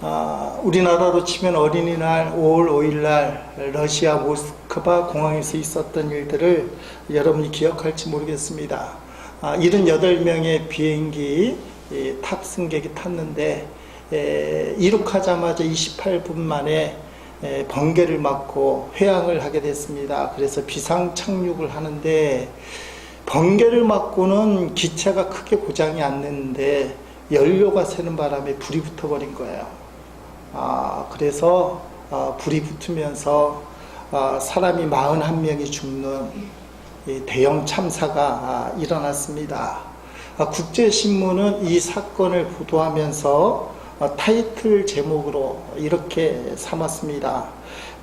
우리나라로 치면 어린이날 5월 5일날 러시아 모스크바 공항에서 있었던 일들을 여러분이 기억할지 모르겠습니다. 78명의 비행기 탑승객이 탔는데 이륙하자마자 28분 만에 번개를 맞고 회항을 하게 됐습니다. 그래서 비상 착륙을 하는데 번개를 맞고는 기체가 크게 고장이 안 났는데 연료가 새는 바람에 불이 붙어버린 거예요. 그래서 불이 붙으면서 사람이 41명이 죽는 대형 참사가 일어났습니다. 국제신문은 이 사건을 보도하면서 타이틀 제목으로 이렇게 삼았습니다.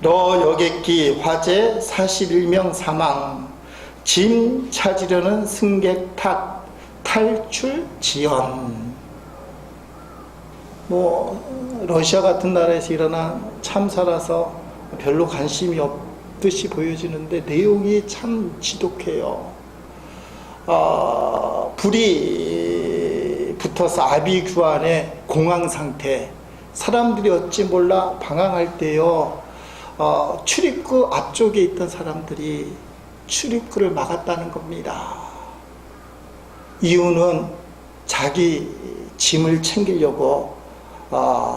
러 여객기 화재 41명 사망, 짐 찾으려는 승객 탑 탈출 지연. 러시아 같은 나라에서 일어난 참사라서 별로 관심이 없듯이 보여지는데 내용이 참 지독해요. 불이 붙어서 아비규환의 공황 상태. 사람들이 어찌 몰라 방황할 때요, 출입구 앞쪽에 있던 사람들이 출입구를 막았다는 겁니다. 이유는 자기 짐을 챙기려고,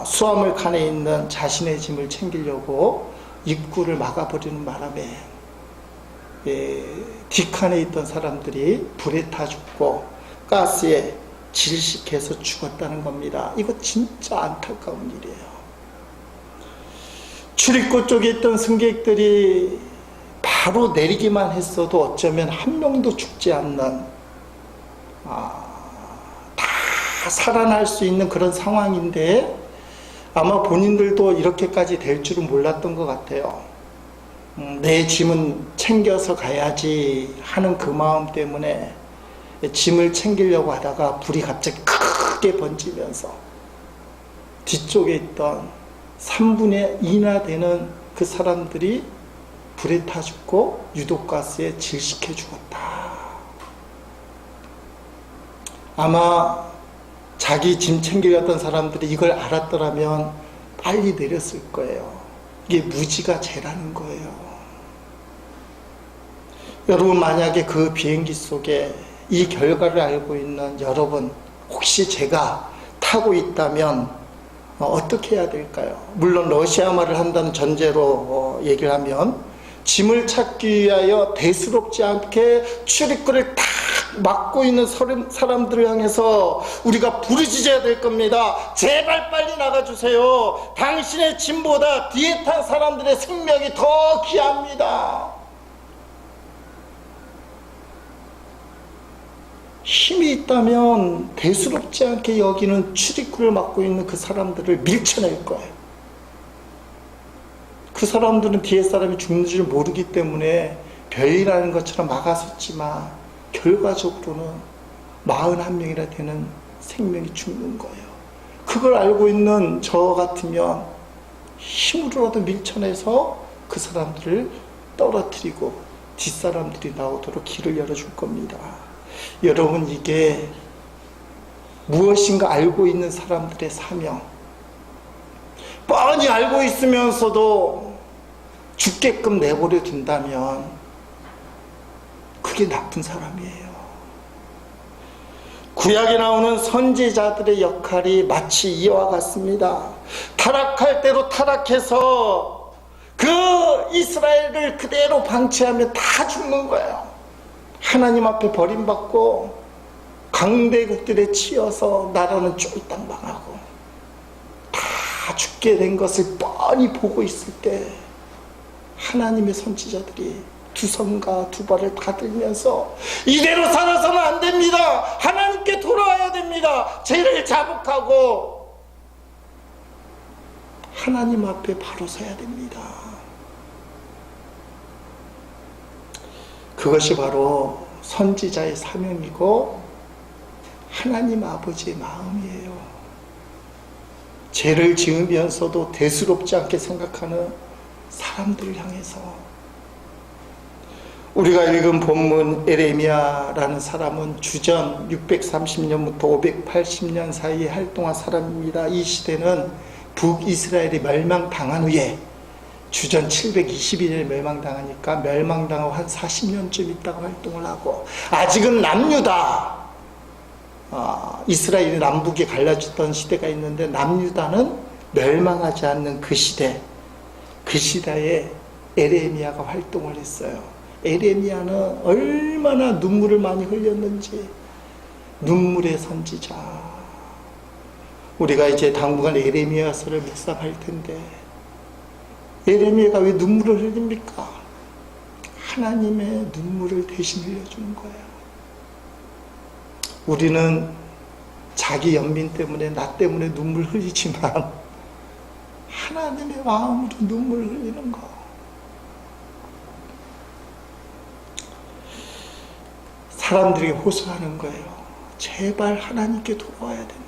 수화물 칸에 있는 자신의 짐을 챙기려고 입구를 막아버리는 바람에 뒷칸에 있던 사람들이 불에 타 죽고 가스에 질식해서 죽었다는 겁니다. 이거 진짜 안타까운 일이에요. 출입구 쪽에 있던 승객들이 바로 내리기만 했어도 어쩌면 한 명도 죽지 않는, 다 살아날 수 있는 그런 상황인데 아마 본인들도 이렇게까지 될 줄은 몰랐던 것 같아요. 내 짐은 챙겨서 가야지 하는 그 마음 때문에 짐을 챙기려고 하다가 불이 갑자기 크게 번지면서 뒤쪽에 있던 3분의 2나 되는 그 사람들이 불에 타 죽고 유독가스에 질식해 죽었다. 아마 자기 짐 챙겨갔던 사람들이 이걸 알았더라면 빨리 내렸을 거예요. 이게 무지가 죄라는 거예요. 여러분, 만약에 그 비행기 속에 이 결과를 알고 있는 여러분, 혹시 제가 타고 있다면 어떻게 해야 될까요? 물론 러시아 말을 한다는 전제로 얘기를 하면 짐을 찾기 위하여 대수롭지 않게 출입구를 탁 막고 있는 사람들을 향해서 우리가 부르짖어야 될 겁니다. 제발 빨리 나가주세요. 당신의 짐보다 뒤에 탄 사람들의 생명이 더 귀합니다. 힘이 있다면 대수롭지 않게 여기는 출입구를 막고 있는 그 사람들을 밀쳐낼 거예요. 그 사람들은 뒤에 사람이 죽는 줄 모르기 때문에 별일하는 것처럼 막아섰지만 결과적으로는 41명이나 되는 생명이 죽는 거예요. 그걸 알고 있는 저 같으면 힘으로라도 밀쳐내서 그 사람들을 떨어뜨리고 뒷사람들이 나오도록 길을 열어줄 겁니다. 여러분, 이게 무엇인가 알고 있는 사람들의 사명, 뻔히 알고 있으면서도 죽게끔 내버려 둔다면 그게 나쁜 사람이에요. 구약에 나오는 선지자들의 역할이 마치 이와 같습니다. 타락할 대로 타락해서 그 이스라엘을 그대로 방치하면 다 죽는 거예요. 하나님 앞에 버림받고 강대국들에 치여서 나라는 쫄딱 망하고 다 죽게 된 것을 뻔히 보고 있을 때 하나님의 선지자들이 두 손과 두 발을 다 들면서 이대로 살아서는 안 됩니다. 하나님께 돌아와야 됩니다. 죄를 자복하고 하나님 앞에 바로 서야 됩니다. 그것이 바로 선지자의 사명이고 하나님 아버지의 마음이에요. 죄를 지으면서도 대수롭지 않게 생각하는 사람들을 향해서. 우리가 읽은 본문 에레미야라는 사람은 주전 630년부터 580년 사이에 활동한 사람입니다. 이 시대는 북이스라엘이 멸망당한 후에 주전 721년에 멸망당하니까 멸망당하고 한 40년쯤 있다가 활동을 하고, 아직은 남유다, 이스라엘이 남북에 갈라졌던 시대가 있는데 남유다는 멸망하지 않는 그 시대, 그 시대에 에레미야가 활동을 했어요. 에레미야는 얼마나 눈물을 많이 흘렸는지, 눈물의 선지자. 우리가 이제 당분간 에레미야서를 묵상할 텐데, 에레미야가 왜 눈물을 흘립니까? 하나님의 눈물을 대신 흘려주는 거예요. 우리는 자기 연민 때문에, 나 때문에 눈물 흘리지만 하나님의 마음으로 눈물을 흘리는 거. 사람들에게 호소하는 거예요. 제발 하나님께 돌아와야 된다.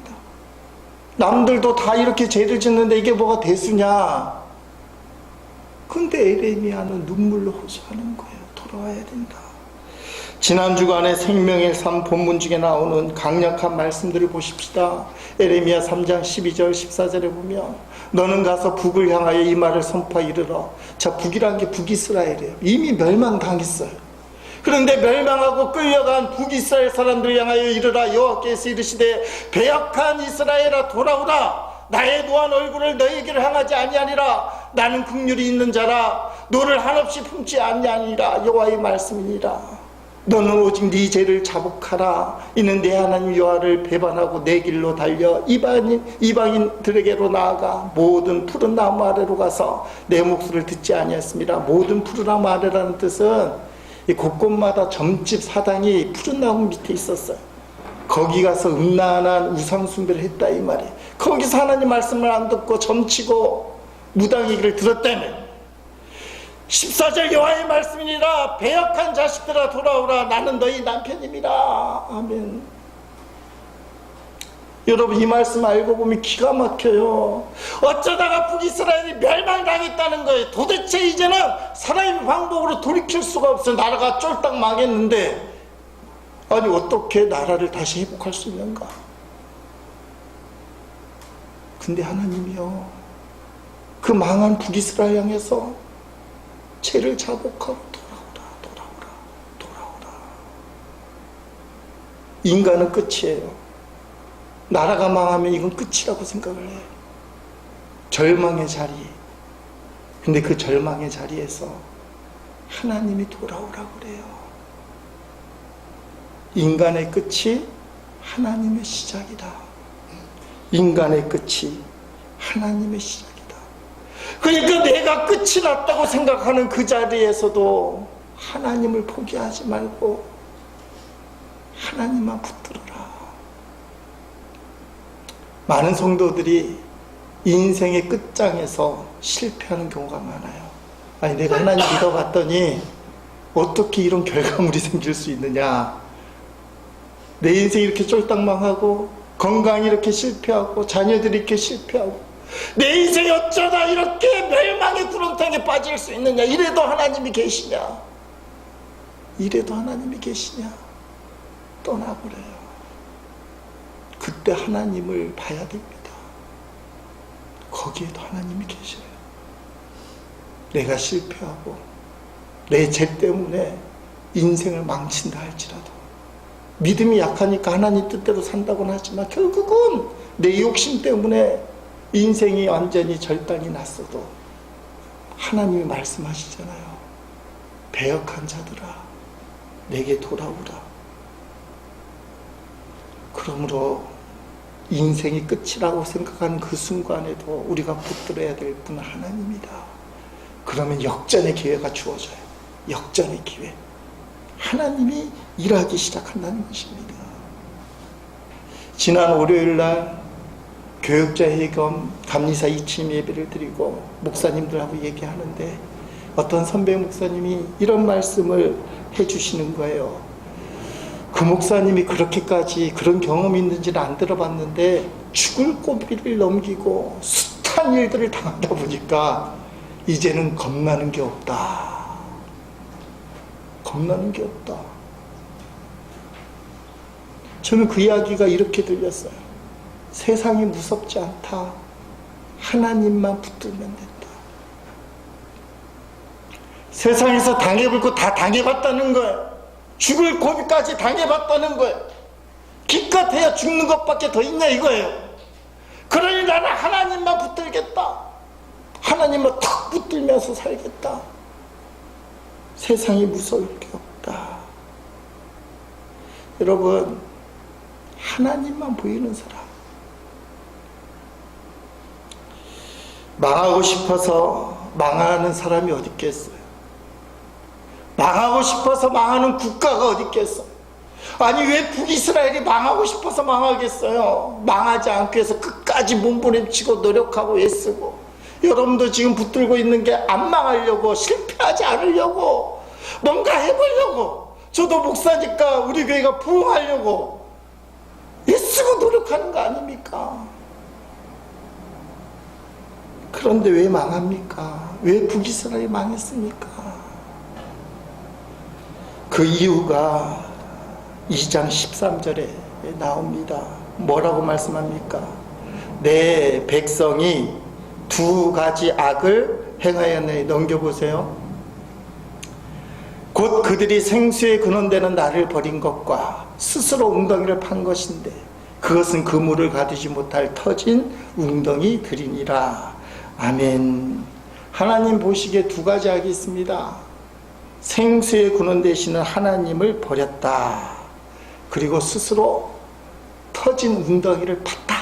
남들도 다 이렇게 죄를 짓는데 이게 뭐가 대수냐? 근데 에레미야는 눈물로 호소하는 거예요. 돌아와야 된다. 지난 주간에 생명의 삶 본문 중에 나오는 강력한 말씀들을 보십시다. 에레미야 3장 12절 14절에 보면, 너는 가서 북을 향하여 이 말을 선포하여 이르러. 자, 북이란 게 북이스라엘이에요. 이미 멸망당했어요. 그런데 멸망하고 끌려간 북이스라엘 사람들을 향하여 이르라. 여호와께서 이르시되, 배역한 이스라엘아 돌아오라. 나의 노한 얼굴을 너희에게로 향하지 아니하니라. 나는 긍휼이 있는 자라. 너를 한없이 품지 아니하니라. 여호와의 말씀이니라. 너는 오직 네 죄를 자복하라. 이는 내 하나님 여호와를 배반하고 내 길로 달려 이방인들에게로 나아가 모든 푸른 나무 아래로 가서 내 목소리를 듣지 아니했습니다. 모든 푸른 나무 아래라는 뜻은 이 곳곳마다 점집 사당이 푸른 나무 밑에 있었어요. 거기 가서 음란한 우상 숭배를 했다 이 말이에요. 거기서 하나님 말씀을 안 듣고 점치고 무당 얘기를 들었다면, 14절 여호와의 말씀이니라. 배역한 자식들아 돌아오라. 나는 너희 남편임이라. 아멘. 여러분, 이 말씀 알고 보면 기가 막혀요. 어쩌다가 북이스라엘이 멸망당했다는 거예요. 도대체 이제는 사람의 방법으로 돌이킬 수가 없어요. 나라가 쫄딱 망했는데, 아니 어떻게 나라를 다시 회복할 수 있는가? 근데 하나님이요, 그 망한 북이스라엘 향해서 죄를 자복하고 돌아오라. 인간은 끝이에요. 나라가 망하면 이건 끝이라고 생각을 해요. 절망의 자리. 근데 그 절망의 자리에서 하나님이 돌아오라고 그래요. 인간의 끝이 하나님의 시작이다. 인간의 끝이 하나님의 시작이다. 그러니까 내가 끝이 났다고 생각하는 그 자리에서도 하나님을 포기하지 말고 하나님만 붙들어라. 많은 성도들이 인생의 끝장에서 실패하는 경우가 많아요. 아니, 내가 하나님 믿어봤더니 어떻게 이런 결과물이 생길 수 있느냐. 내 인생이 이렇게 쫄딱 망하고, 건강이 이렇게 실패하고, 자녀들이 이렇게 실패하고, 내 인생이 어쩌다 이렇게 멸망의 구렁텅이에 빠질 수 있느냐. 이래도 하나님이 계시냐? 이래도 하나님이 계시냐? 떠나버려요. 그때 하나님을 봐야 됩니다. 거기에도 하나님이 계셔요. 내가 실패하고 내 죄 때문에 인생을 망친다 할지라도, 믿음이 약하니까 하나님 뜻대로 산다고는 하지만 결국은 내 욕심 때문에 인생이 완전히 절단이 났어도 하나님이 말씀하시잖아요. 배역한 자들아 내게 돌아오라. 그러므로 인생이 끝이라고 생각하는 그 순간에도 우리가 붙들어야 될 분은 하나님이다. 그러면 역전의 기회가 주어져요. 역전의 기회. 하나님이 일하기 시작한다는 것입니다. 지난 월요일날 교육자회 겸 감리사 이침 예배를 드리고 목사님들하고 얘기하는데, 어떤 선배 목사님이 이런 말씀을 해주시는 거예요. 그 목사님이 그렇게까지 그런 경험이 있는지는 안 들어봤는데, 죽을 고비를 넘기고 숱한 일들을 당하다 보니까 이제는 겁나는 게 없다. 겁나는 게 없다. 저는 그 이야기가 이렇게 들렸어요. 세상이 무섭지 않다. 하나님만 붙들면 된다. 세상에서 당해볼 거 다 당해봤다는 거예요. 죽을 고비까지 당해봤다는 거예요. 기껏해야 죽는 것밖에 더 있냐 이거예요. 그러니 나는 하나님만 붙들겠다. 하나님만 탁 붙들면서 살겠다. 세상이 무서울 게 없다. 여러분, 하나님만 보이는 사람, 망하고 싶어서 망하는 사람이 어디 있겠어요? 망하고 싶어서 망하는 국가가 어디 있겠어? 아니 왜 북이스라엘이 망하고 싶어서 망하겠어요? 망하지 않기 위해서 끝까지 몸부림치고 노력하고 애쓰고, 여러분도 지금 붙들고 있는 게 안 망하려고, 실패하지 않으려고, 뭔가 해보려고, 저도 목사니까 우리 교회가 부흥하려고 애쓰고 노력하는 거 아닙니까? 그런데 왜 망합니까? 왜 북이스라엘이 망했습니까? 그 이유가 2장 13절에 나옵니다. 뭐라고 말씀합니까? 내 백성이 두 가지 악을 행하였네. 넘겨보세요. 곧 그들이 생수에 근원되는 나를 버린 것과 스스로 웅덩이를 판 것인데 그것은 그물을 가두지 못할 터진 웅덩이들이니라. 아멘. 하나님 보시기에 두 가지 악이 있습니다. 생수의 근원 되시는 하나님을 버렸다. 그리고 스스로 터진 웅덩이를 팠다.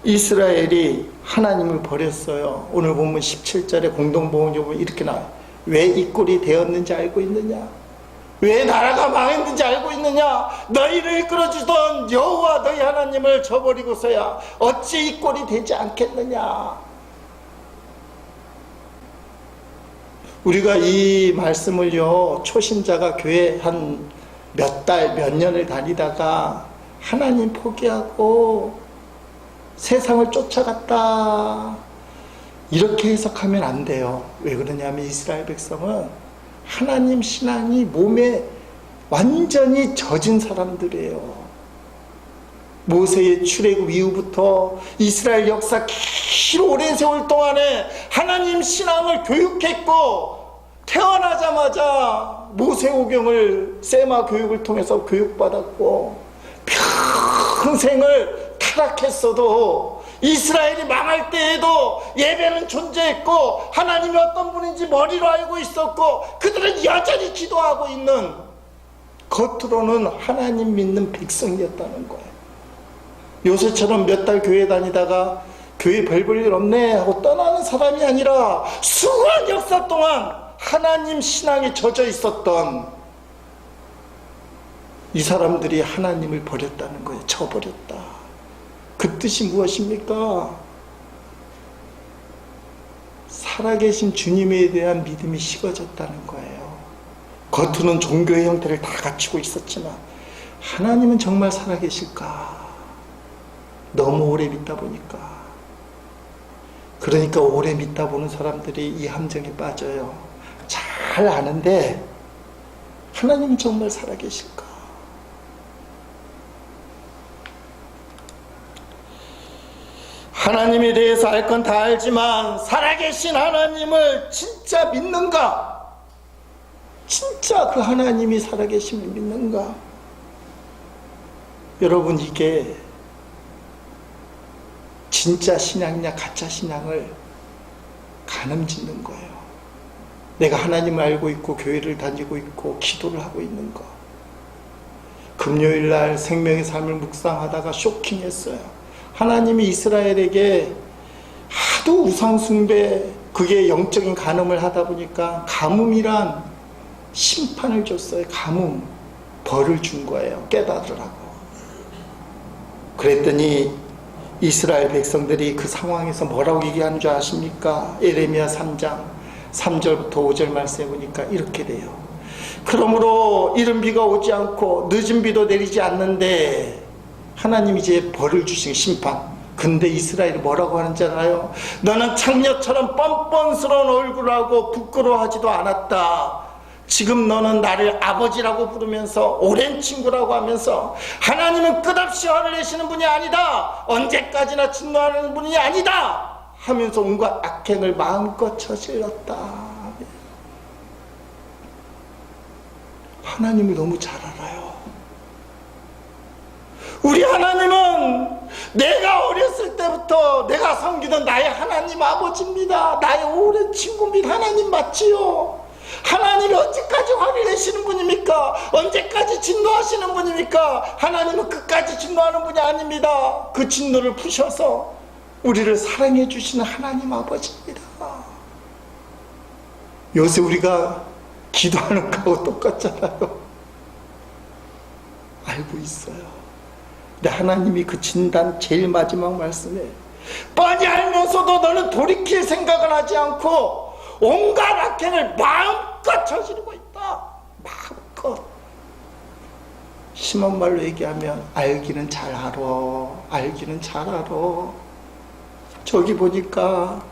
이스라엘이 하나님을 버렸어요. 오늘 본문 17절에 공동복음에 보면 이렇게 나와요. 왜 이 꼴이 되었는지 알고 있느냐? 왜 나라가 망했는지 알고 있느냐? 너희를 이끌어주던 여호와 너희 하나님을 저버리고서야 어찌 이 꼴이 되지 않겠느냐? 우리가 이 말씀을요, 초신자가 교회 한 몇 달, 몇 년을 다니다가 하나님 포기하고 세상을 쫓아갔다, 이렇게 해석하면 안 돼요. 왜 그러냐면 이스라엘 백성은 하나님 신앙이 몸에 완전히 젖은 사람들이에요. 모세의 출애굽 이후부터 이스라엘 역사 긴 오랜 세월 동안에 하나님 신앙을 교육했고, 태어나자마자 모세오경을 세마 교육을 통해서 교육받았고, 평생을 타락했어도 이스라엘이 망할 때에도 예배는 존재했고 하나님이 어떤 분인지 머리로 알고 있었고, 그들은 여전히 기도하고 있는, 겉으로는 하나님 믿는 백성이었다는 거예요. 요새처럼 몇 달 교회 다니다가 교회 별 볼 일 없네 하고 떠나는 사람이 아니라 수많은 역사 동안 하나님 신앙에 젖어 있었던 이 사람들이 하나님을 버렸다는 거예요. 저버렸다. 그 뜻이 무엇입니까? 살아계신 주님에 대한 믿음이 식어졌다는 거예요. 겉으로는 종교의 형태를 다 갖추고 있었지만 하나님은 정말 살아계실까? 너무 오래 믿다 보니까. 그러니까 오래 믿다 보는 사람들이 이 함정에 빠져요. 잘 아는데 하나님은 정말 살아계실까? 하나님에 대해서 알 건 다 알지만 살아계신 하나님을 진짜 믿는가? 진짜 그 하나님이 살아계심을 믿는가? 여러분, 이게 진짜 신앙이냐 가짜 신앙을 가늠짓는 거예요. 내가 하나님을 알고 있고 교회를 다니고 있고 기도를 하고 있는 거. 금요일날 생명의 삶을 묵상하다가 쇼킹했어요. 하나님이 이스라엘에게 하도 우상숭배, 그게 영적인 간음을 하다 보니까 가뭄이란 심판을 줬어요. 가뭄, 벌을 준 거예요. 깨달으라고. 그랬더니 이스라엘 백성들이 그 상황에서 뭐라고 얘기하는 줄 아십니까? 예레미야 3장 3절부터 5절 말씀해 보니까 이렇게 돼요. 그러므로 이른 비가 오지 않고 늦은 비도 내리지 않는데 하나님이 이제 벌을 주신 심판. 근데 이스라엘이 뭐라고 하는지 알아요? 너는 창녀처럼 뻔뻔스러운 얼굴을 하고 부끄러워하지도 않았다. 지금 너는 나를 아버지라고 부르면서 오랜 친구라고 하면서 하나님은 끝없이 화를 내시는 분이 아니다, 언제까지나 진노하는 분이 아니다 하면서 온갖 악행을 마음껏 저질렀다. 하나님을 너무 잘 알아요. 우리 하나님은 내가 어렸을 때부터 내가 섬기던 나의 하나님 아버지입니다. 나의 오랜 친구입니다. 하나님 맞지요? 하나님이 언제까지 화를 내시는 분입니까? 언제까지 진노하시는 분입니까? 하나님은 끝까지 진노하는 분이 아닙니다. 그 진노를 푸셔서 우리를 사랑해 주시는 하나님 아버지입니다. 요새 우리가 기도하는 거하고 똑같잖아요. 알고 있어요. 근데 하나님이 그 진단 제일 마지막 말씀에 뻔히 알면서도 너는 돌이킬 생각을 하지 않고 온갖 악행을 마음껏 저지르고 있다. 마음껏. 심한 말로 얘기하면 알기는 잘 알아. 알기는 잘 알아. 저기 보니까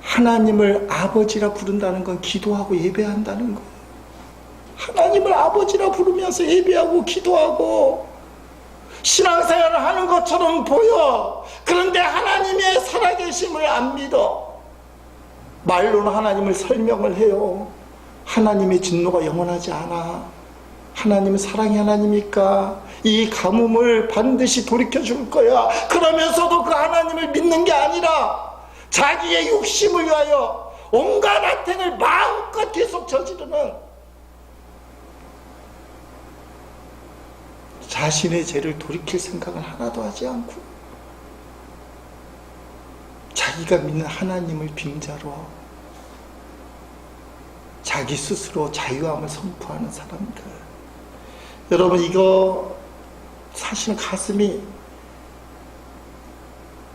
하나님을 아버지라 부른다는 건 기도하고 예배한다는 거예요. 하나님을 아버지라 부르면서 예배하고 기도하고 신앙생활을 하는 것처럼 보여. 그런데 하나님의 살아계심을 안 믿어. 말로는 하나님을 설명을 해요. 하나님의 진노가 영원하지 않아. 하나님은 사랑의 하나님이니까 이 가뭄을 반드시 돌이켜줄 거야. 그러면서도 그 하나님을 믿는 게 아니라 자기의 욕심을 위하여 온갖 악행을 마음껏 계속 저지르는, 자신의 죄를 돌이킬 생각은 하나도 하지 않고 자기가 믿는 하나님을 빙자로 자기 스스로 자유함을 선포하는 사람들. 여러분, 이거 사실은 가슴이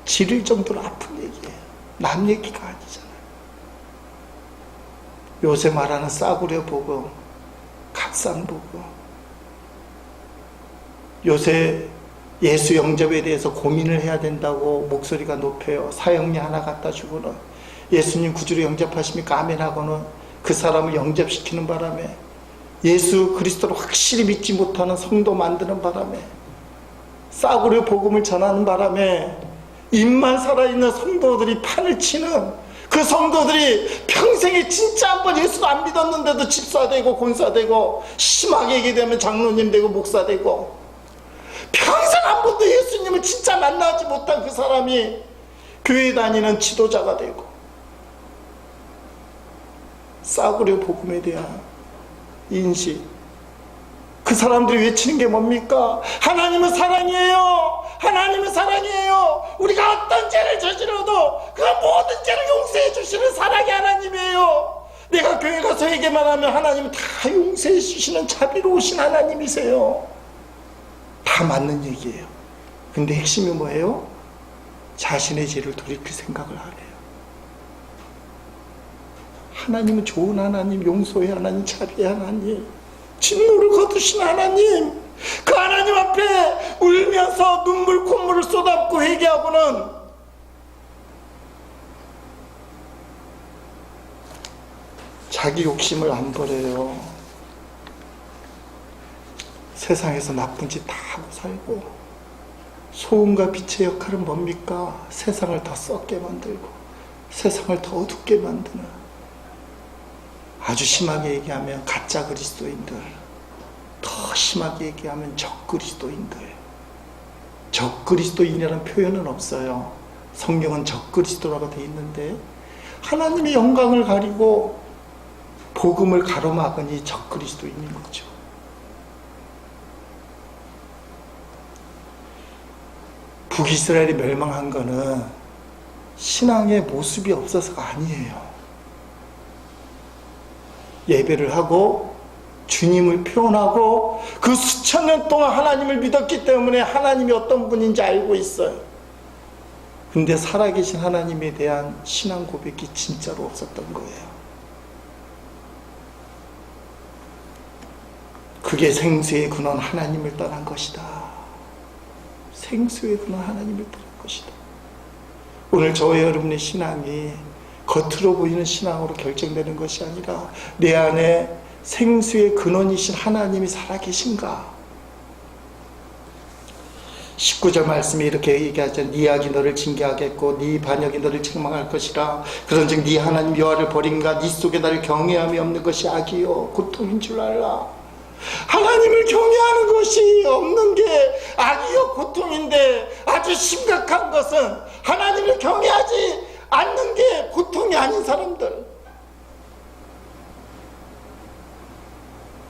지릴 정도로 아픈 얘기예요. 남 얘기가 아니잖아요. 요새 말하는 싸구려 복음, 값싼 복음. 요새 예수 영접에 대해서 고민을 해야 된다고 목소리가 높여요. 사형리 하나 갖다 주고는 예수님 구주로 영접하십니까? 아멘 하고는 그 사람을 영접시키는 바람에 예수 그리스도를 확실히 믿지 못하는 성도 만드는 바람에 싸구려 복음을 전하는 바람에 입만 살아있는 성도들이 판을 치는, 그 성도들이 평생에 진짜 한 번 예수도 안 믿었는데도 집사되고 권사되고 심하게 얘기되면 장로님 되고 목사 되고 평생 한 번도 예수님을 진짜 만나지 못한 그 사람이 교회 다니는 지도자가 되고, 싸구려 복음에 대한 인식, 그 사람들이 외치는 게 뭡니까? 하나님은 사랑이에요. 하나님은 사랑이에요. 우리가 어떤 죄를 저질러도 그 모든 죄를 용서해 주시는 사랑의 하나님이에요. 내가 교회 가서 회개만 하면 하나님은 다 용서해 주시는 자비로우신 하나님이세요. 다 맞는 얘기예요. 근데 핵심이 뭐예요? 자신의 죄를 돌이킬 생각을 안 해요. 하나님은 좋은 하나님, 용서의 하나님, 자비의 하나님, 진노를 거두신 하나님, 그 하나님 앞에 울면서 눈물 콧물을 쏟았고 회개하고는 자기 욕심을 안 버려요. 세상에서 나쁜 짓 다 하고 살고, 소금과 빛의 역할은 뭡니까? 세상을 더 썩게 만들고 세상을 더 어둡게 만드는, 아주 심하게 얘기하면 가짜 그리스도인들, 더 심하게 얘기하면 적그리스도인들. 적그리스도인이라는 표현은 없어요. 성경은 적그리스도라고 되어 있는데 하나님의 영광을 가리고 복음을 가로막으니 적그리스도인인 거죠. 북이스라엘이 멸망한 거는 신앙의 모습이 없어서가 아니에요. 예배를 하고 주님을 표현하고 그 수천 년 동안 하나님을 믿었기 때문에 하나님이 어떤 분인지 알고 있어요. 근데 살아계신 하나님에 대한 신앙 고백이 진짜로 없었던 거예요. 그게 생수의 근원 하나님을 떠난 것이다. 생수의 근원 하나님을 떠난 것이다. 오늘 저와 여러분의 신앙이 겉으로 보이는 신앙으로 결정되는 것이 아니라 내 안에 생수의 근원이신 하나님이 살아계신가? 19절 말씀이 이렇게 얘기하죠. 네 악이 너를 징계하겠고 네 반역이 너를 책망할 것이라. 그런즉 네 하나님 여호와를 버린가? 네 속에 나를 경외함이 없는 것이 악이요 고통인 줄 알라. 하나님을 경외하는 것이 없는 게 악이요 고통인데, 아주 심각한 것은 하나님을 경외하지 않는 게 고통이 아닌 사람들,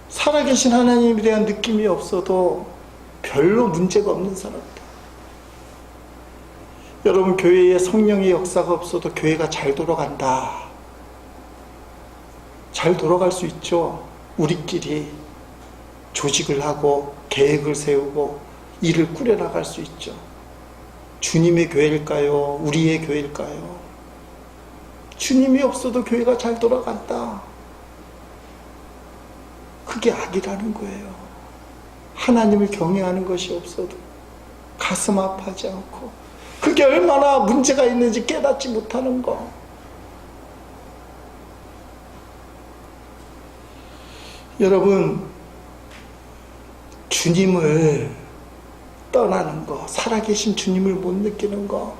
살아계신 하나님에 대한 느낌이 없어도 별로 문제가 없는 사람들. 여러분, 교회에 성령의 역사가 없어도 교회가 잘 돌아간다. 잘 돌아갈 수 있죠. 우리끼리 조직을 하고 계획을 세우고 일을 꾸려나갈 수 있죠. 주님의 교회일까요? 우리의 교회일까요? 주님이 없어도 교회가 잘 돌아간다. 그게 악이라는 거예요. 하나님을 경외하는 것이 없어도 가슴 아파하지 않고, 그게 얼마나 문제가 있는지 깨닫지 못하는 거. 여러분, 주님을 떠나는 거, 살아계신 주님을 못 느끼는 거,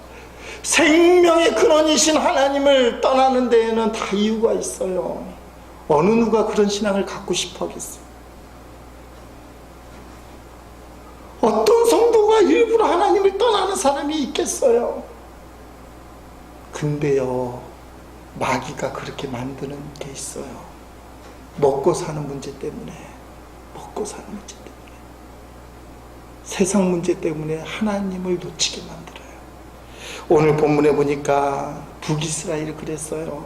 생명의 근원이신 하나님을 떠나는 데에는 다 이유가 있어요. 어느 누가 그런 신앙을 갖고 싶어 하겠어요? 어떤 성도가 일부러 하나님을 떠나는 사람이 있겠어요? 근데요, 마귀가 그렇게 만드는 게 있어요. 먹고 사는 문제 때문에, 먹고 사는 문제 때문에, 세상 문제 때문에 하나님을 놓치게 만들어요. 오늘 본문에 보니까 북이스라엘이 그랬어요.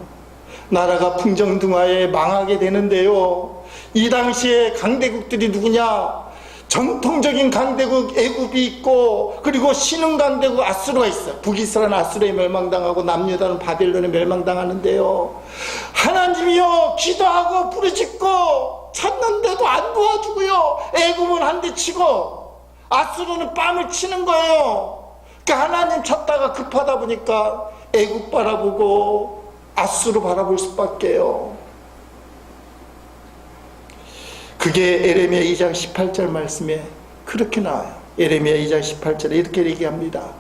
나라가 풍정등화에 망하게 되는데요, 이 당시에 강대국들이 누구냐? 전통적인 강대국 애굽이 있고, 그리고 신흥 강대국 아수르가 있어요. 북이스라엘은 아수르에 멸망당하고 남유다는 바벨론에 멸망당하는데요, 하나님이요, 기도하고 부르짖고 찾는데도 안 도와주고요, 애굽은 한 대 치고 아수르는 뺨을 치는 거예요. 그러니까 하나님 찾다가 급하다 보니까 애굽 바라보고 아수르 바라볼 수밖에요. 그게 에레미야 2장 18절 말씀에 그렇게 나와요. 에레미야 2장 18절에 이렇게 얘기합니다.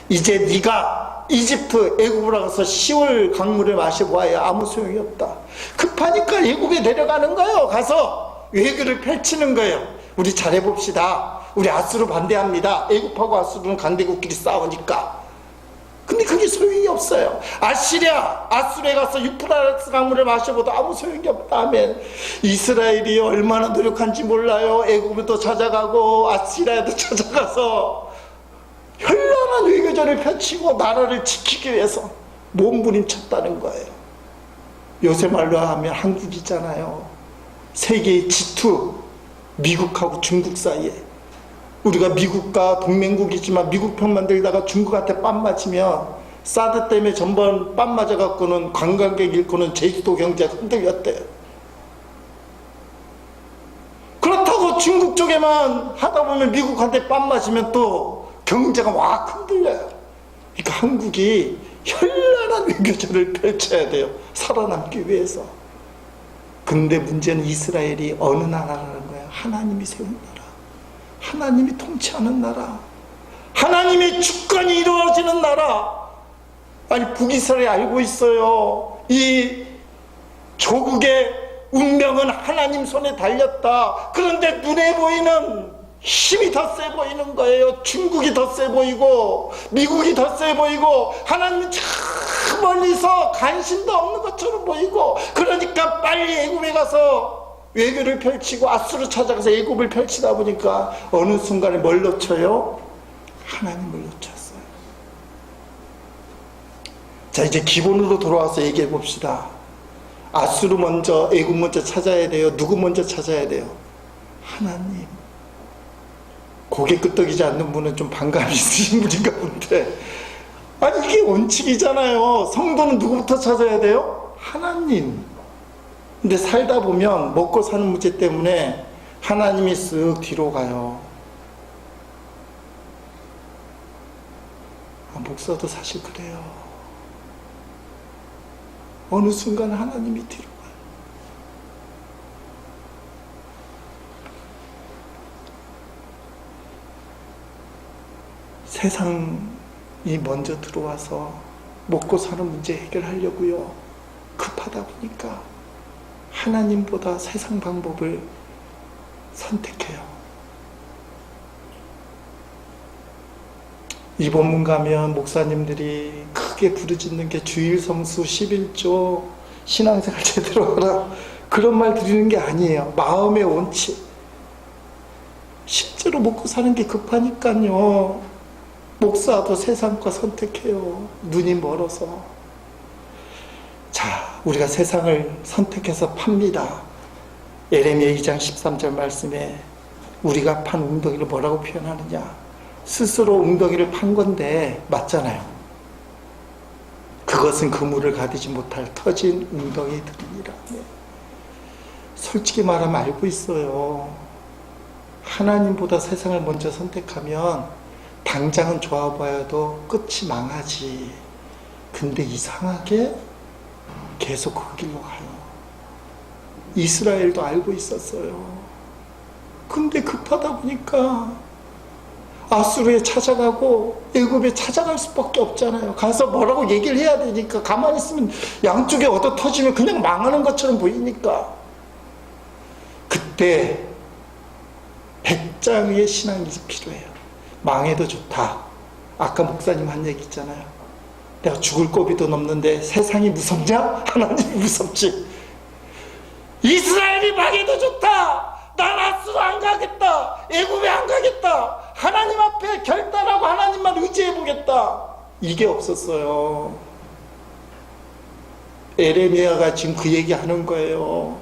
이제 네가 이집트 애굽으로 가서 시올 강물을 마셔보아야 아무 소용이 없다. 급하니까 애굽에 내려가는 거예요. 가서 외교를 펼치는 거예요. 우리 잘해봅시다. 우리 아수르 반대합니다. 애굽하고 아수르는 강대국끼리 싸우니까. 근데 그게 소용이 없어요. 아수르에 가서 유프라tes 강물을 마셔봐도 아무 소용이 없다 하면, 이스라엘이 얼마나 노력한지 몰라요. 애굽도 찾아가고 아시리아도 찾아가서 현란한 외교전을 펼치고 나라를 지키기 위해서 몸부림쳤다는 거예요. 요새 말로 하면 한국이잖아요. 세계의 G2, 미국하고 중국 사이에. 우리가 미국과 동맹국이지만 미국 편만 들다가 중국한테 뺨 맞으면 사드 때문에 전번 뺨 맞아갖고는 관광객 잃고는 제주도 경제가 흔들렸대요. 그렇다고 중국 쪽에만 하다 보면 미국한테 뺨 맞으면 또 경제가 확 흔들려요. 그러니까 한국이 현란한 외교전을 펼쳐야 돼요. 살아남기 위해서. 근데 문제는 이스라엘이 어느 나라라는 거예요? 하나님이 세운 나라. 하나님이 통치하는 나라, 하나님의 주권이 이루어지는 나라. 아니, 북이스라엘이 알고 있어요. 이 조국의 운명은 하나님 손에 달렸다. 그런데 눈에 보이는 힘이 더 세 보이는 거예요. 중국이 더 세 보이고 미국이 더 세 보이고 하나님은 저 멀리서 관심도 없는 것처럼 보이고, 그러니까 빨리 애굽에 가서 외교를 펼치고 아수르 찾아가서 애굽을 펼치다 보니까 어느 순간에 뭘 놓쳐요? 하나님을 놓쳤어요. 자, 이제 기본으로 돌아와서 얘기해 봅시다. 아수르 먼저, 애굽 먼저 찾아야 돼요? 누구 먼저 찾아야 돼요? 하나님. 고개 끄덕이지 않는 분은 좀 반감이 있으신 분인가 본데, 아니 이게 원칙이잖아요. 성도는 누구부터 찾아야 돼요? 하나님. 근데 살다 보면 먹고 사는 문제 때문에 하나님이 쓱 뒤로 가요. 목사도 사실 그래요. 어느 순간 하나님이 뒤로 가요. 세상이 먼저 들어와서 먹고 사는 문제 해결하려고요. 급하다 보니까 하나님보다 세상 방법을 선택해요. 이 본문 가면 목사님들이 크게 부르짖는 게 주일 성수 11조 신앙생활 제대로 하라, 그런 말 드리는 게 아니에요. 마음의 원칙. 실제로 먹고 사는 게 급하니까요. 목사도 세상과 선택해요. 눈이 멀어서. 자, 우리가 세상을 선택해서 팝니다. 예레미야 2장 13절 말씀에 우리가 판 웅덩이를 뭐라고 표현하느냐? 스스로 웅덩이를 판 건데 맞잖아요. 그것은 그물을 가두지 못할 터진 웅덩이들이니라. 솔직히 말하면 알고 있어요. 하나님보다 세상을 먼저 선택하면 당장은 좋아 보여도 끝이 망하지. 근데 이상하게 계속 그 길로 가요. 이스라엘도 알고 있었어요. 근데 급하다 보니까 아수르에 찾아가고 애굽에 찾아갈 수밖에 없잖아요. 가서 뭐라고 얘기를 해야 되니까. 가만히 있으면 양쪽에 얻어 터지면 그냥 망하는 것처럼 보이니까. 그때 백장의 신앙이 필요해요. 망해도 좋다. 아까 목사님 한 얘기 있잖아요. 내가 죽을 고비도 넘는데 세상이 무섭냐? 하나님이 무섭지. 이스라엘이 망해도 좋다. 난 아수르 안 가겠다. 애굽에 안 가겠다. 하나님 앞에 결단하고 하나님만 의지해보겠다. 이게 없었어요. 에레미야가 지금 그 얘기하는 거예요.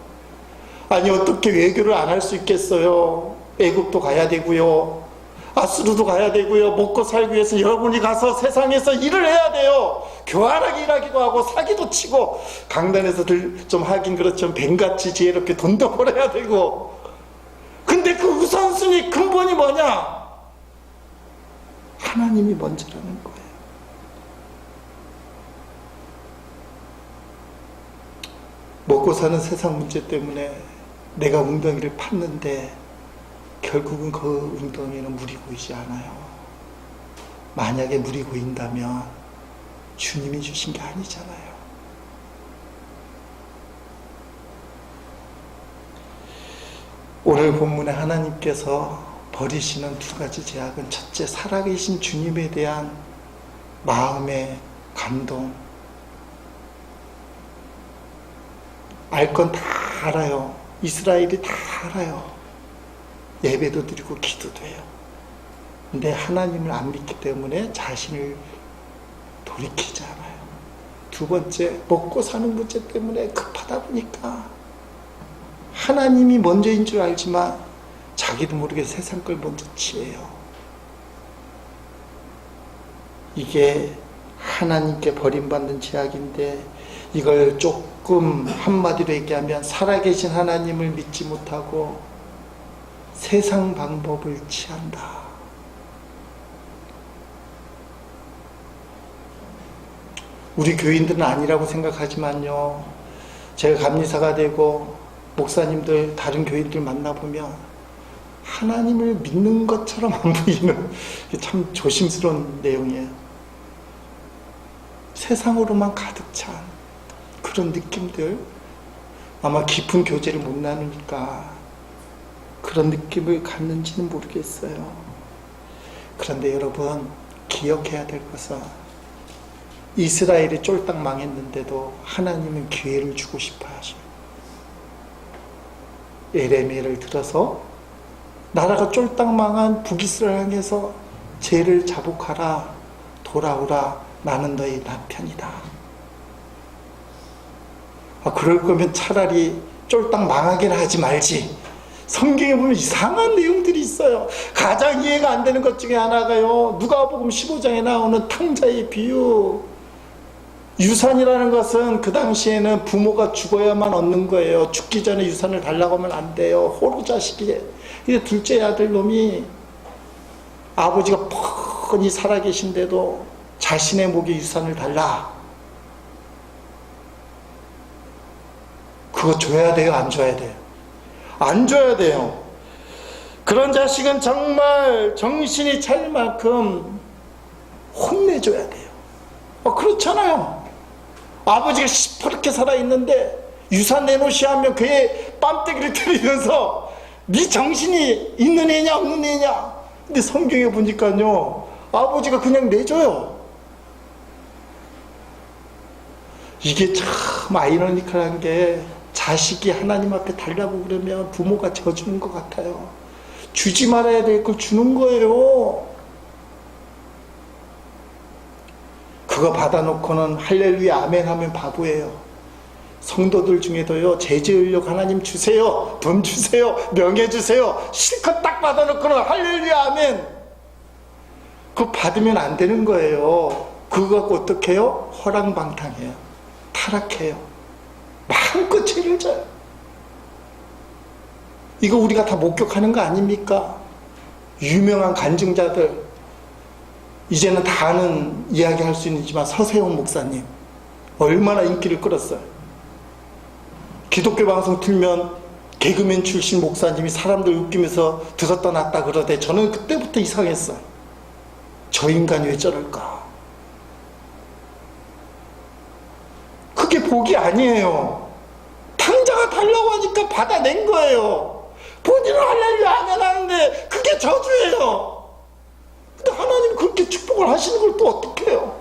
아니 어떻게 외교를 안 할 수 있겠어요. 애굽도 가야 되고요. 아수르도 가야 되고요. 먹고 살기 위해서 여러분이 가서 세상에서 일을 해야 돼요. 교활하게 일하기도 하고 사기도 치고 강단에서들 좀 하긴 그렇지만 뱀같이 지혜롭게 돈도 벌어야 되고. 근데 그 우선순위 근본이 뭐냐? 하나님이 먼저라는 거예요. 먹고 사는 세상 문제 때문에 내가 웅덩이를 팠는데 결국은 그 웅덩이는 물이 고이지 않아요. 만약에 물이 고인다면 주님이 주신 게 아니잖아요. 오늘 본문에 하나님께서 버리시는 두 가지 제약은, 첫째, 살아계신 주님에 대한 마음의 감동. 알 건 다 알아요. 이스라엘이 다 알아요. 예배도 드리고 기도도 해요. 근데 하나님을 안 믿기 때문에 자신을 돌이키지 않아요. 두 번째, 먹고 사는 문제 때문에 급하다 보니까 하나님이 먼저인 줄 알지만 자기도 모르게 세상 걸 먼저 취해요. 이게 하나님께 버림받는 제약인데, 이걸 조금 한마디로 얘기하면 살아계신 하나님을 믿지 못하고 세상 방법을 취한다. 우리 교인들은 아니라고 생각하지만요, 제가 감리사가 되고 목사님들, 다른 교인들 만나보면 하나님을 믿는 것처럼 안 보이는, 참 조심스러운 내용이에요. 세상으로만 가득 찬 그런 느낌들, 아마 깊은 교제를 못 나누니까 그런 느낌을 갖는지는 모르겠어요. 그런데 여러분, 기억해야 될 것은 이스라엘이 쫄딱 망했는데도 하나님은 기회를 주고 싶어 하셔요. 예레미야를 들어서 나라가 쫄딱 망한 북이스라엘 향해서 죄를 자복하라, 돌아오라, 나는 너희 남편이다. 그럴 거면 차라리 쫄딱 망하게나 하지 말지. 성경에 보면 이상한 내용들이 있어요. 가장 이해가 안 되는 것 중에 하나가요, 누가복음 15장에 나오는 탕자의 비유. 유산이라는 것은 그 당시에는 부모가 죽어야만 얻는 거예요. 죽기 전에 유산을 달라고 하면 안 돼요. 호로 자식이. 근데 둘째 아들 놈이 아버지가 뻔히 살아계신데도 자신의 목에 유산을 달라. 그거 줘야 돼요? 안 줘야 돼요? 안 줘야 돼요. 그런 자식은 정말 정신이 차릴 만큼 혼내줘야 돼요. 그렇잖아요. 아버지가 시퍼렇게 살아있는데 유산 내놓으시야 하면 그의 뺨때기를 때리면서 네 정신이 있는 애냐 없는 애냐. 근데 성경에 보니까요, 아버지가 그냥 내줘요. 이게 참 아이러니컬한 게, 자식이 하나님 앞에 달라고 그러면 부모가 져주는 것 같아요. 주지 말아야 될 걸 주는 거예요. 그거 받아놓고는 할렐루야 아멘 하면 바보예요. 성도들 중에도요, 제재의력 하나님 주세요, 돈 주세요, 명예 주세요, 실컷 딱 받아놓고는 할렐루야 아멘. 그거 받으면 안 되는 거예요. 그거 갖고 어떻게 해요? 허랑방탕해요. 타락해요. 마음껏 죄를 져요. 이거 우리가 다 목격하는 거 아닙니까? 유명한 간증자들, 이제는 다 아는 이야기 할 수 있지만 서세훈 목사님 얼마나 인기를 끌었어요. 기독교 방송 틀면 개그맨 출신 목사님이 사람들 웃기면서 들었다 놨다 그러대. 저는 그때부터 이상했어요. 저 인간이 왜 저럴까? 그게 복이 아니에요. 당자가 달라고 하니까 받아낸 거예요. 본인은 할렐루야 아멘 하는데 그게 저주예요. 근데 하나님 그렇게 축복을 하시는 걸 또 어떻게 해요?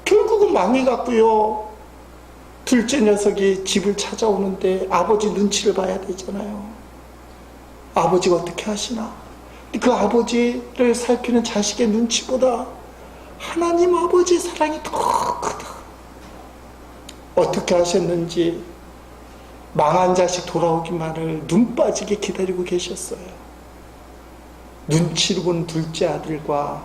결국은 망해갔고요. 둘째 녀석이 집을 찾아오는데 아버지 눈치를 봐야 되잖아요. 아버지가 어떻게 하시나? 그 아버지를 살피는 자식의 눈치보다 하나님 아버지의 사랑이 더 크다. 어떻게 하셨는지 망한 자식 돌아오기만을 눈 빠지게 기다리고 계셨어요. 눈치를 본 둘째 아들과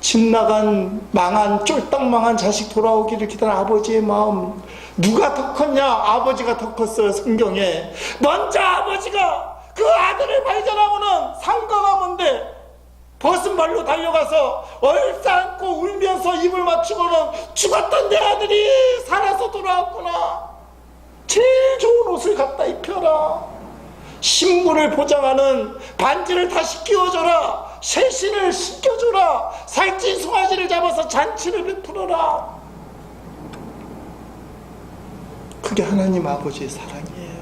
집 나간 망한 쫄딱 망한 자식 돌아오기를 기다리는 아버지의 마음, 누가 더 컸냐? 아버지가 더 컸어요. 성경에 먼저 아버지가 그 아들을 발견하고는 상가가문데 벗은 발로 달려가서 얼싸안고 울면서 입을 맞추고는 죽었던 내 아들이 살아서 돌아왔구나. 제일 좋은 옷을 갖다 입혀라. 신분을 보장하는 반지를 다시 끼워줘라. 새신을 신겨줘라. 살찐 송아지를 잡아서 잔치를 베풀어라. 그게 하나님 아버지의 사랑이에요.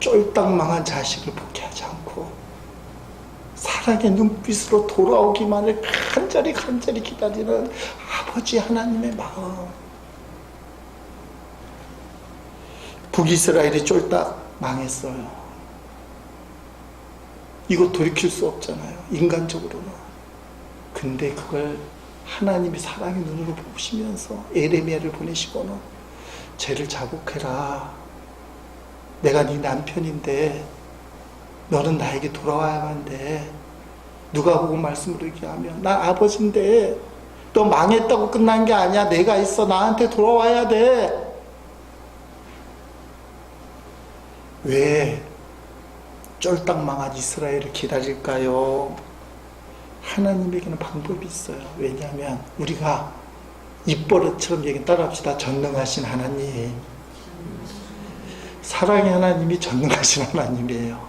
쫄딱 망한 자식을 포기하지 않고 사랑의 눈빛으로 돌아오기만을 간절히 기다리는 아버지 하나님의 마음. 북이스라엘이 쫄딱 망했어요. 이거 돌이킬 수 없잖아요, 인간적으로는. 근데 그걸 하나님이 사랑의 눈으로 보시면서 에레미야를 보내시고는 죄를 자복해라. 내가 네 남편인데 너는 나에게 돌아와야만 돼. 누가 보고 말씀을 이렇게 하면 나 아버지인데 너 망했다고 끝난 게 아니야. 내가 있어. 나한테 돌아와야 돼. 왜 쫄딱 망한 이스라엘을 기다릴까요? 하나님에게는 방법이 있어요. 왜냐하면 우리가 입버릇처럼 얘기 따라합시다. 전능하신 하나님, 사랑의 하나님이 전능하신 하나님이에요.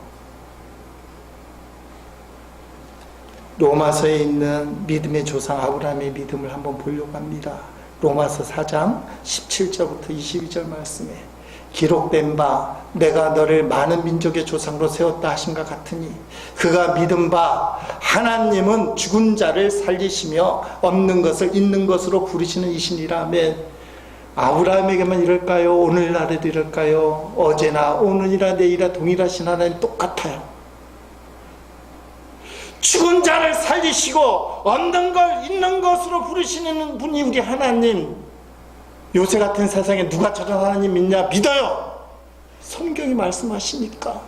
로마서에 있는 믿음의 조상 아브라함의 믿음을 한번 보려고 합니다. 로마서 4장 17절부터 22절 말씀에 기록된 바 내가 너를 많은 민족의 조상으로 세웠다 하신가 같으니 그가 믿은 바 하나님은 죽은 자를 살리시며 없는 것을 있는 것으로 부르시는 이시니라. 아멘. 아브라함에게만 이럴까요? 오늘날에도 이럴까요? 어제나 오늘이나 내일이나 동일하신 하나님 똑같아요. 죽은 자를 살리시고 없는 걸 있는 것으로 부르시는 분이 우리 하나님. 요새 같은 세상에 누가 저런 하나님 믿냐? 믿어요. 성경이 말씀하시니까.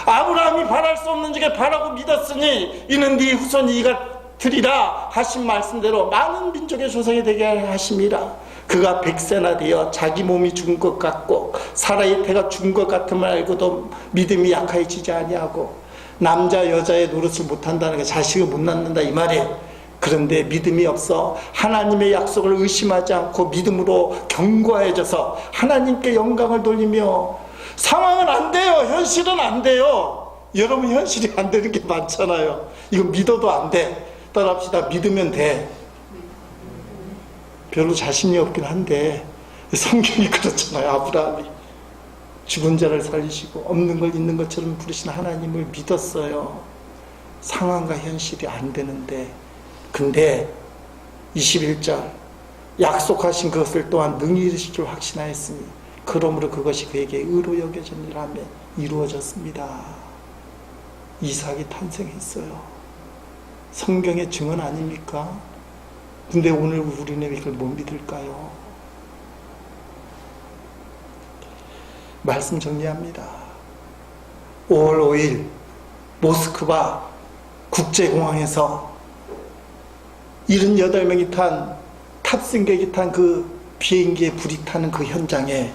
아브라함이 바랄 수 없는 중에 바라고 믿었으니 이는 네 후손이 이가 되리라 하신 말씀대로 많은 민족의 조상이 되게 하심이라. 그가 100세나 되어 자기 몸이 죽은 것 같고 사라의 태가 죽은 것 같음을 알고도 믿음이 약해지지 아니하고 남자 여자의 노릇을 못한다는 게 자식을 못 낳는다 이 말이에요. 그런데 믿음이 없어 하나님의 약속을 의심하지 않고 믿음으로 견고해져서 하나님께 영광을 돌리며 상황은 안 돼요. 현실은 안 돼요. 여러분 현실이 안 되는 게 많잖아요. 이거 믿어도 안 돼. 따라합시다. 믿으면 돼. 별로 자신이 없긴 한데 성경이 그렇잖아요. 아브라함이 죽은 자를 살리시고 없는 걸 있는 것처럼 부르신 하나님을 믿었어요. 상황과 현실이 안 되는데, 근데 21절 약속하신 것을 또한 능히 이루실 줄 확신하였으니 그러므로 그것이 그에게 의로 여겨졌느라며 이루어졌습니다. 이삭이 탄생했어요. 성경의 증언 아닙니까? 근데 오늘 우리는 이걸 못 믿을까요? 말씀 정리합니다. 5월 5일 모스크바 국제공항에서 78명이 탄 탑승객이 탄 그 비행기에 불이 타는 그 현장에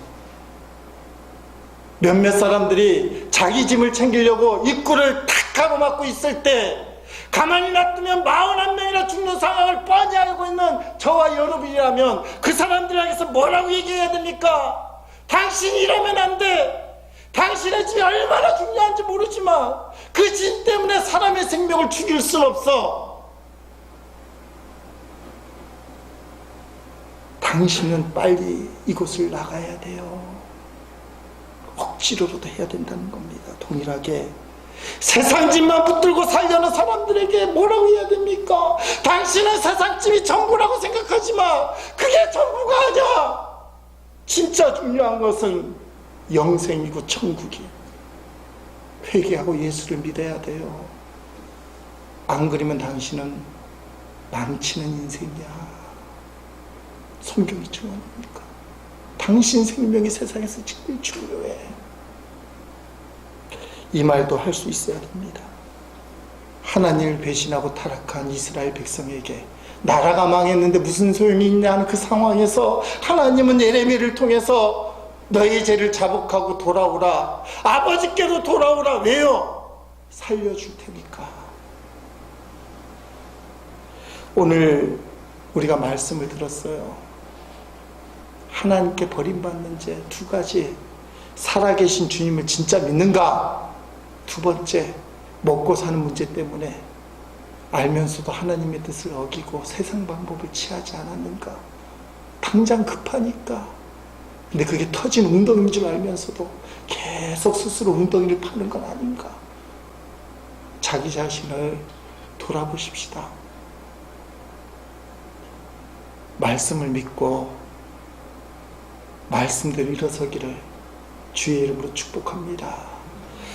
몇몇 사람들이 자기 짐을 챙기려고 입구를 탁 가로막고 있을 때 가만히 놔두면 41명이나 죽는 상황을 뻔히 알고 있는 저와 여러분이라면 그 사람들 향해서 뭐라고 얘기해야 됩니까? 당신이 이러면 안 돼. 당신의 짐이 얼마나 중요한지 모르지만 그 짐 때문에 사람의 생명을 죽일 수는 없어. 당신은 빨리 이곳을 나가야 돼요. 억지로라도 해야 된다는 겁니다. 동일하게 세상 짐만 붙들고 살려는 사람들에게 뭐라고 해야 됩니까? 당신은 세상 짐이 전부라고 생각하지만 그게 전부가 아니야. 진짜 중요한 것은 영생이고 천국이. 회개하고 예수를 믿어야 돼요. 안 그러면 당신은 망치는 인생이야. 성경이 증언합니까? 당신 생명이 세상에서 제일 중요해. 이 말도 할 수 있어야 됩니다. 하나님을 배신하고 타락한 이스라엘 백성에게 나라가 망했는데 무슨 소용이 있냐는 그 상황에서 하나님은 예레미야를 통해서 너희 죄를 자복하고 돌아오라. 아버지께로 돌아오라. 왜요? 살려줄 테니까. 오늘 우리가 말씀을 들었어요. 하나님께 버림받는 죄 두 가지. 살아계신 주님을 진짜 믿는가? 두 번째, 먹고 사는 문제 때문에 알면서도 하나님의 뜻을 어기고 세상 방법을 취하지 않았는가? 당장 급하니까. 근데 그게 터진 웅덩이인 줄 알면서도 계속 스스로 웅덩이를 파는 건 아닌가? 자기 자신을 돌아보십시다. 말씀을 믿고 말씀대로 일어서기를 주의 이름으로 축복합니다.